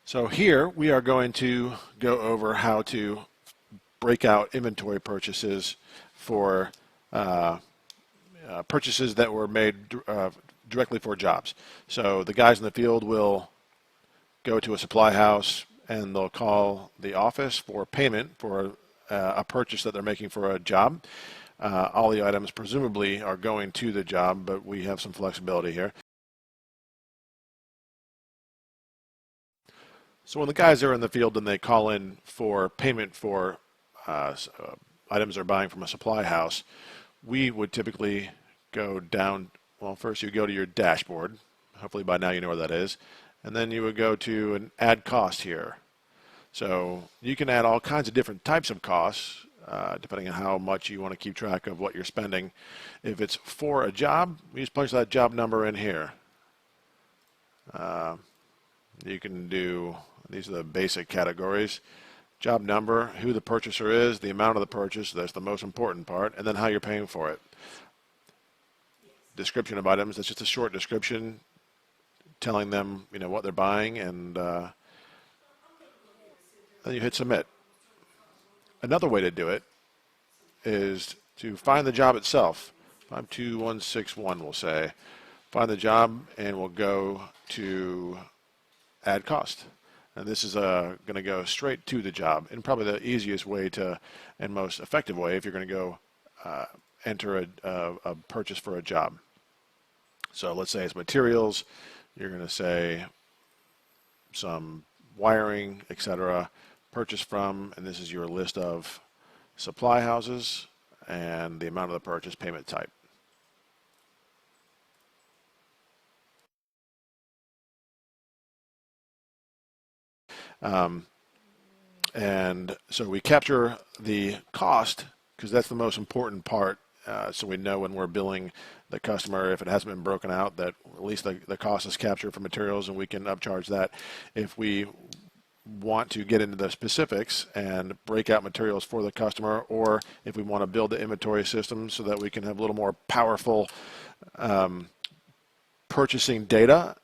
So here we are going to go over how to break out inventory purchases for purchases that were made directly for jobs. So the guys in the field will go to a supply house and they'll call the office for payment for a purchase that they're making for a job. All the items presumably are going to the job, but we have some flexibility here. So when the guys are in the field and they call in for payment for items they're buying from a supply house, we would typically go down. Well, first you go to your dashboard. Hopefully by now you know where that is. And then you would go to an add cost here. So you can add all kinds of different types of costs depending on how much you want to keep track of what you're spending. If it's for a job, you just punch that job number in here. You can do, these are the basic categories. Job number, who the purchaser is, the amount of the purchase, that's the most important part, and then how you're paying for it. Description of items, that's just a short description telling them, you know, what they're buying, and then you hit submit. Another way to do it is to find the job itself. 52161 we'll say. Find the job and we'll go to add cost. And this is going to go straight to the job, and probably the easiest way to, and most effective way if you're going to go enter a purchase for a job. So let's say it's materials. You're going to say some wiring, etc. Purchase from, and this is your list of supply houses and the amount of the purchase, payment type. And so we capture the cost because that's the most important part, so we know when we're billing the customer, if it hasn't been broken out, that at least the cost is captured for materials and we can upcharge that. If we want to get into the specifics and break out materials for the customer, or if we want to build the inventory system so that we can have a little more powerful purchasing data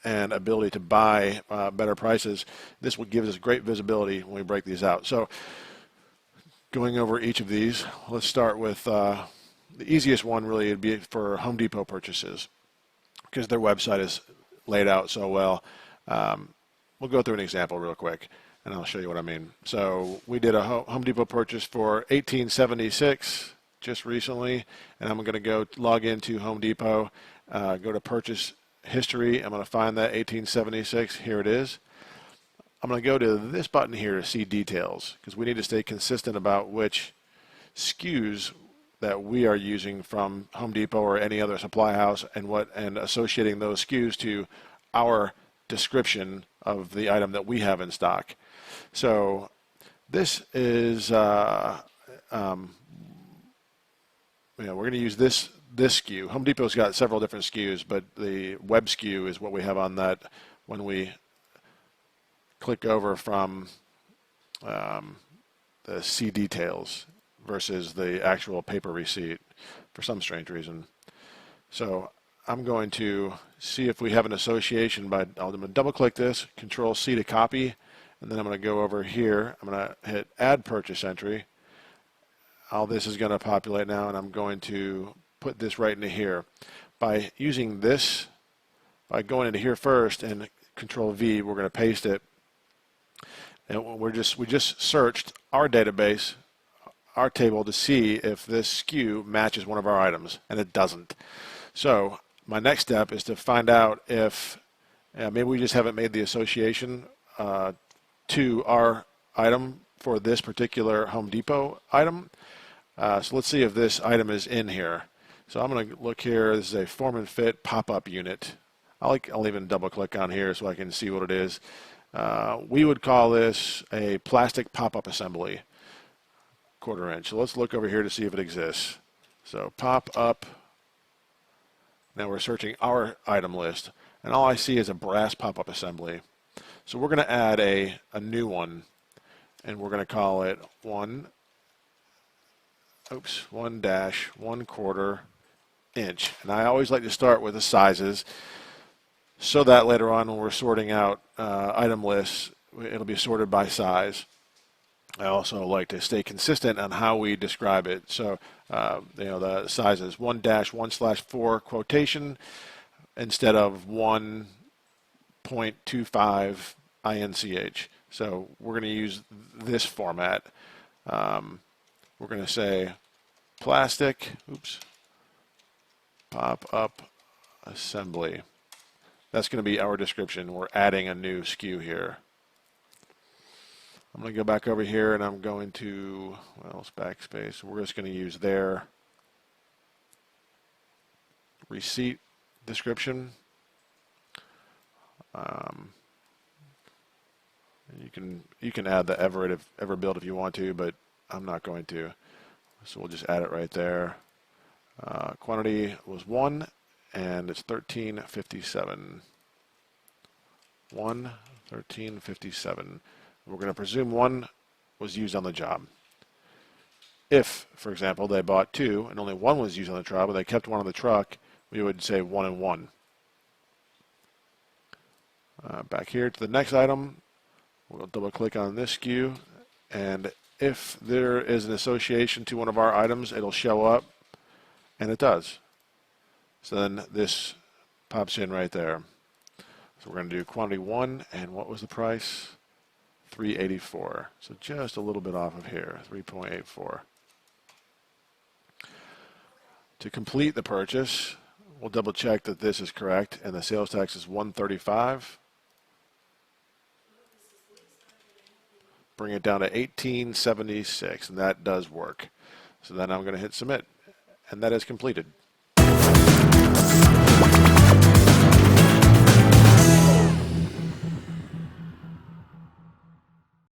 and ability to buy better prices, this will give us great visibility when we break these out. So going over each of these, let's start with the easiest one really would be for Home Depot purchases because their website is laid out so well. We'll go through an example real quick and I'll show you what I mean. So we did a Home Depot purchase for $18.76 just recently, and I'm going to go log into Home Depot, go to purchase history. I'm going to find that $18.76. Here it is. I'm going to go to this button here to see details because we need to stay consistent about which SKUs that we are using from Home Depot or any other supply house and associating those SKUs to our description of the item that we have in stock. So this is we're going to use this SKU. Home Depot's got several different SKUs, but the web SKU is what we have on that when we click over from the see details versus the actual paper receipt for some strange reason. So I'm going to see if we have an association by, I'm going to double click this, Control C to copy, and then I'm going to go over here. I'm going to hit add purchase entry. All this is going to populate now, and I'm going to put this right into here. By using this, by going into here first and Control V, we're going to paste it. And we just searched our database, our table, to see if this SKU matches one of our items, and it doesn't. So my next step is to find out if maybe we just haven't made the association to our item for this particular Home Depot item. So let's see if this item is in here. So I'm going to look here. This is a form and fit pop-up unit. I'll even double click on here so I can see what it is. We would call this a plastic pop-up assembly, 1/4 inch. So let's look over here to see if it exists. So pop-up. Now we're searching our item list, and all I see is a brass pop-up assembly. So we're going to add a new one, and we're going to call it 1-1/4 inch. And I always like to start with the sizes. so that later on when we're sorting out item lists, it'll be sorted by size. I also like to stay consistent on how we describe it. So, the size is 1-1/4 quotation instead of 1.25 INCH. So we're going to use this format. We're going to say plastic, pop-up assembly. That's going to be our description. We're adding a new SKU here. I'm going to go back over here and I'm going to, it's backspace. We're just going to use their receipt description. You can add the Everbuild if you want to, but I'm not going to. So we'll just add it right there. Quantity was 1 and it's 1357. 1357. We're going to presume 1 was used on the job. If, for example, they bought 2 and only 1 was used on the job, and they kept 1 on the truck, we would say 1 and 1. Back here to the next item, we'll double click on this SKU, and if there is an association to one of our items, it'll show up, and it does. So then this pops in right there. So we're going to do quantity 1, and what was the price? $3.84. So just a little bit off of here, 3.84. To complete the purchase, we'll double check that this is correct, and the sales tax is $135. Bring it down to $18.76, and that does work. So then I'm going to hit submit, and that is completed.